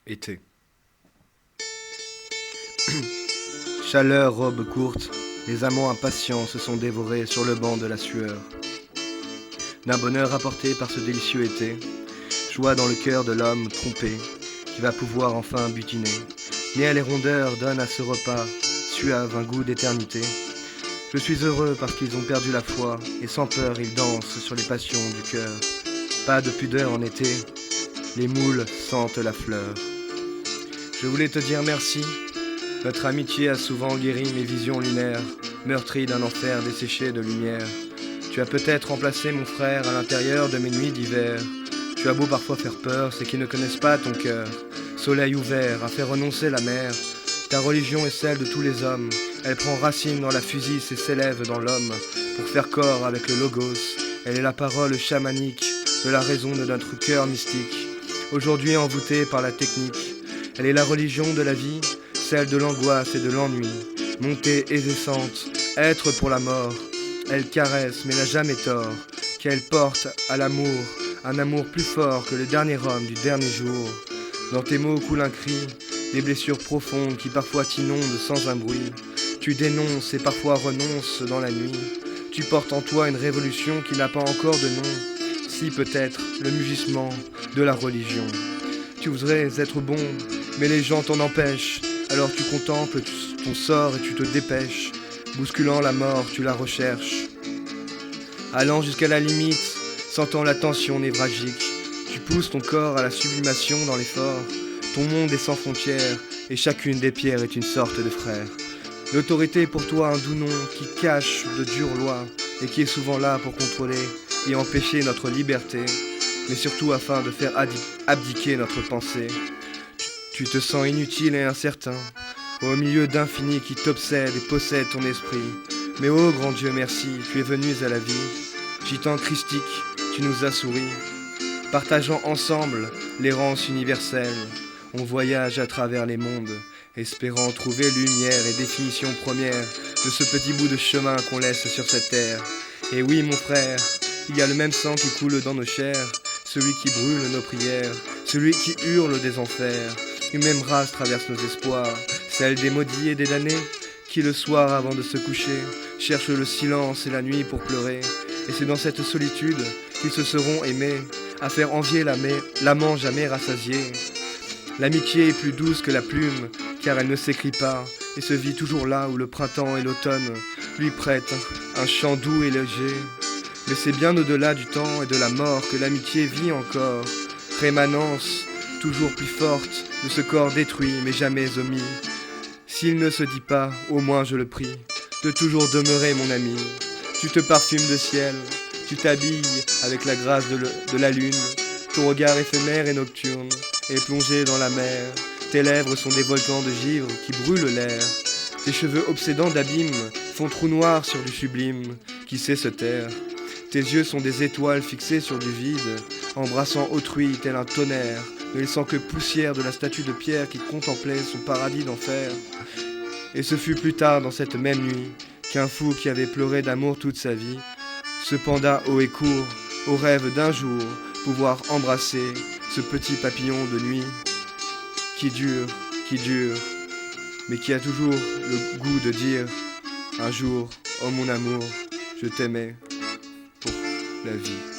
Été. Chaleur, robe courte, les amants impatients se sont dévorés sur le banc de la sueur. D'un bonheur apporté par ce délicieux été, joie dans le cœur de l'homme trompé, qui va pouvoir enfin butiner. Né à les rondeurs, donne à ce repas suave un goût d'éternité. Je suis heureux parce qu'ils ont perdu la foi, et sans peur ils dansent sur les passions du cœur. Pas de pudeur en été, les moules sentent la fleur. Je voulais te dire merci, notre amitié a souvent guéri mes visions lunaires, meurtries d'un enfer desséché de lumière. Tu as peut-être remplacé mon frère à l'intérieur de mes nuits d'hiver. Tu as beau parfois faire peur, c'est qu'ils ne connaissent pas ton cœur. Soleil ouvert a fait renoncer la mer. Ta religion est celle de tous les hommes. Elle prend racine dans la physis et s'élève dans l'homme. Pour faire corps avec le logos, elle est la parole chamanique de la raison de notre cœur mystique. Aujourd'hui envoûtée par la technique, elle est la religion de la vie, celle de l'angoisse et de l'ennui. Montée et descente, être pour la mort. Elle caresse mais n'a jamais tort, qu'elle porte à l'amour, un amour plus fort que le dernier homme du dernier jour. Dans tes mots coule un cri, des blessures profondes qui parfois t'inondent sans un bruit. Tu dénonces et parfois renonces dans la nuit. Tu portes en toi une révolution qui n'a pas encore de nom. Si peut-être le mugissement de la religion. Tu voudrais être bon, mais les gens t'en empêchent. Alors tu contemples ton sort et tu te dépêches. Bousculant la mort, tu la recherches. Allant jusqu'à la limite, sentant la tension névralgique. Tu pousses ton corps à la sublimation dans l'effort. Ton monde est sans frontières, et chacune des pierres est une sorte de frère. L'autorité est pour toi un doux nom qui cache de dures lois, et qui est souvent là pour contrôler et empêcher notre liberté, mais surtout afin de faire abdiquer notre pensée. Tu te sens inutile et incertain, au milieu d'infini qui t'obsède et possède ton esprit. Mais ô grand Dieu merci, tu es venu à la vie. Gitan christique, tu nous as souri. Partageant ensemble l'errance universelle, on voyage à travers les mondes, espérant trouver lumière et définition première de ce petit bout de chemin qu'on laisse sur cette terre. Et oui mon frère, il y a le même sang qui coule dans nos chairs, celui qui brûle nos prières, celui qui hurle des enfers. Une même race traverse nos espoirs, celle des maudits et des damnés, qui le soir avant de se coucher, cherchent le silence et la nuit pour pleurer. Et c'est dans cette solitude qu'ils se seront aimés, à faire envier l'amant jamais rassasié. L'amitié est plus douce que la plume, car elle ne s'écrit pas, et se vit toujours là où le printemps et l'automne lui prêtent un chant doux et léger. Mais c'est bien au-delà du temps et de la mort que l'amitié vit encore, rémanence toujours plus forte de ce corps détruit mais jamais omis. S'il ne se dit pas, au moins je le prie, de toujours demeurer mon ami. Tu te parfumes de ciel, tu t'habilles avec la grâce de la lune. Ton regard éphémère et nocturne est plongé dans la mer. Tes lèvres sont des volcans de givre qui brûlent l'air. Tes cheveux obsédants d'abîme font trou noir sur du sublime qui sait se taire. Tes yeux sont des étoiles fixées sur du vide, embrassant autrui tel un tonnerre, ne laissant que poussière de la statue de pierre qui contemplait son paradis d'enfer. Et ce fut plus tard dans cette même nuit qu'un fou qui avait pleuré d'amour toute sa vie se penda haut et court au rêve d'un jour pouvoir embrasser ce petit papillon de nuit qui dure, mais qui a toujours le goût de dire un jour, oh mon amour, je t'aimais pour la vie.